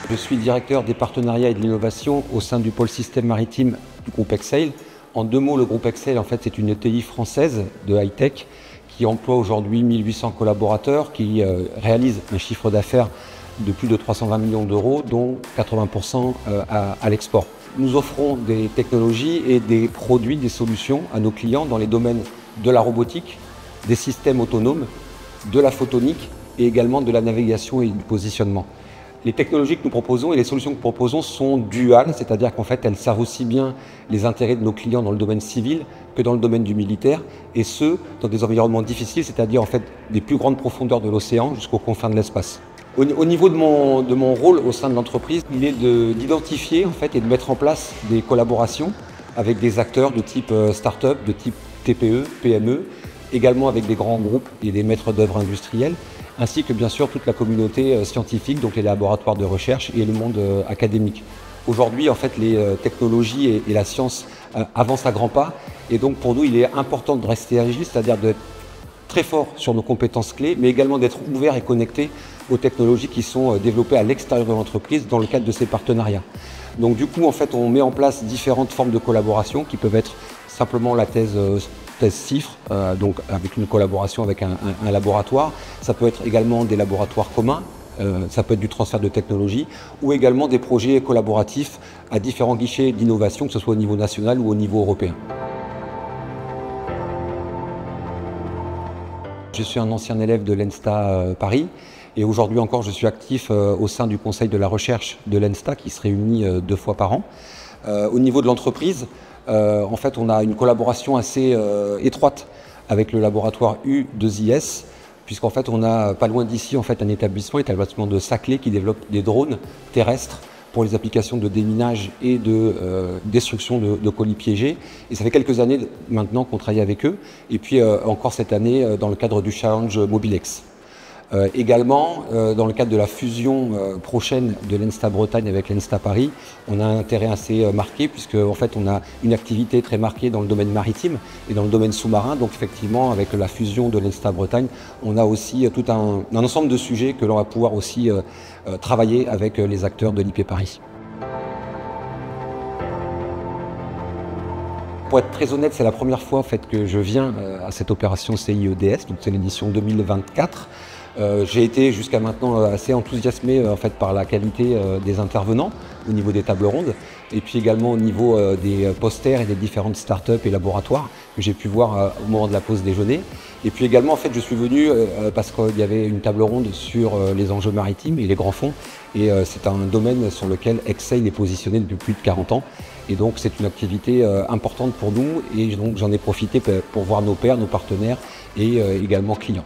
Je suis directeur des partenariats et de l'innovation au sein du pôle système maritime du groupe Exsail. En deux mots, le groupe Exsail, en fait, c'est une ETI française de high-tech qui emploie aujourd'hui 1800 collaborateurs, qui réalise un chiffre d'affaires de plus de 320 millions d'euros, dont 80% à l'export. Nous offrons des technologies et des produits, des solutions à nos clients dans les domaines de la robotique, des systèmes autonomes, de la photonique et également de la navigation et du positionnement. Les technologies que nous proposons et les solutions que nous proposons sont duales, c'est-à-dire qu'en fait elles servent aussi bien les intérêts de nos clients dans le domaine civil que dans le domaine du militaire, et ce, dans des environnements difficiles, c'est-à-dire en fait des plus grandes profondeurs de l'océan jusqu'aux confins de l'espace. Au niveau de mon rôle au sein de l'entreprise, il est d'identifier en fait et de mettre en place des collaborations avec des acteurs de type start-up, de type TPE, PME, également avec des grands groupes et des maîtres d'œuvre industriels, ainsi que bien sûr toute la communauté scientifique, donc les laboratoires de recherche et le monde académique. Aujourd'hui, en fait, les technologies et la science avancent à grands pas, et donc pour nous, il est important de rester agile, c'est-à-dire d'être très fort sur nos compétences clés, mais également d'être ouvert et connecté aux technologies qui sont développées à l'extérieur de l'entreprise dans le cadre de ces partenariats. Donc du coup, en fait, on met en place différentes formes de collaboration qui peuvent être simplement la thèse CIFRE, donc avec une collaboration avec un laboratoire. Ça peut être également des laboratoires communs, ça peut être du transfert de technologie, ou également des projets collaboratifs à différents guichets d'innovation, que ce soit au niveau national ou au niveau européen. Je suis un ancien élève de l'ENSTA Paris, et aujourd'hui encore je suis actif au sein du conseil de la recherche de l'ENSTA qui se réunit 2 fois par an. Au niveau de l'entreprise, en fait on a une collaboration assez étroite avec le laboratoire U2IS, puisqu'en fait on a pas loin d'ici en fait un établissement de Saclay qui développe des drones terrestres pour les applications de déminage et de destruction de colis piégés. Et ça fait quelques années maintenant qu'on travaille avec eux. Et puis encore cette année dans le cadre du Challenge Mobilex. Également, dans le cadre de la fusion prochaine de l'ENSTA Bretagne avec l'ENSTA Paris, on a un intérêt assez marqué puisque en fait, on a une activité très marquée dans le domaine maritime et dans le domaine sous-marin. Donc effectivement, avec la fusion de l'ENSTA Bretagne, on a aussi tout un ensemble de sujets que l'on va pouvoir aussi travailler avec les acteurs de l'IP Paris. Pour être très honnête, c'est la première fois en fait, que je viens à cette opération CIEDS, donc c'est l'édition 2024. J'ai été jusqu'à maintenant assez enthousiasmé en fait, par la qualité des intervenants au niveau des tables rondes et puis également au niveau des posters et des différentes startups et laboratoires que j'ai pu voir au moment de la pause déjeuner. Et puis également, en fait, je suis venu parce qu'il y avait une table ronde sur les enjeux maritimes et les grands fonds. Et c'est un domaine sur lequel Exsail est positionné depuis plus de 40 ans. Et donc, c'est une activité importante pour nous. Et donc, j'en ai profité pour voir nos pairs, nos partenaires et également clients.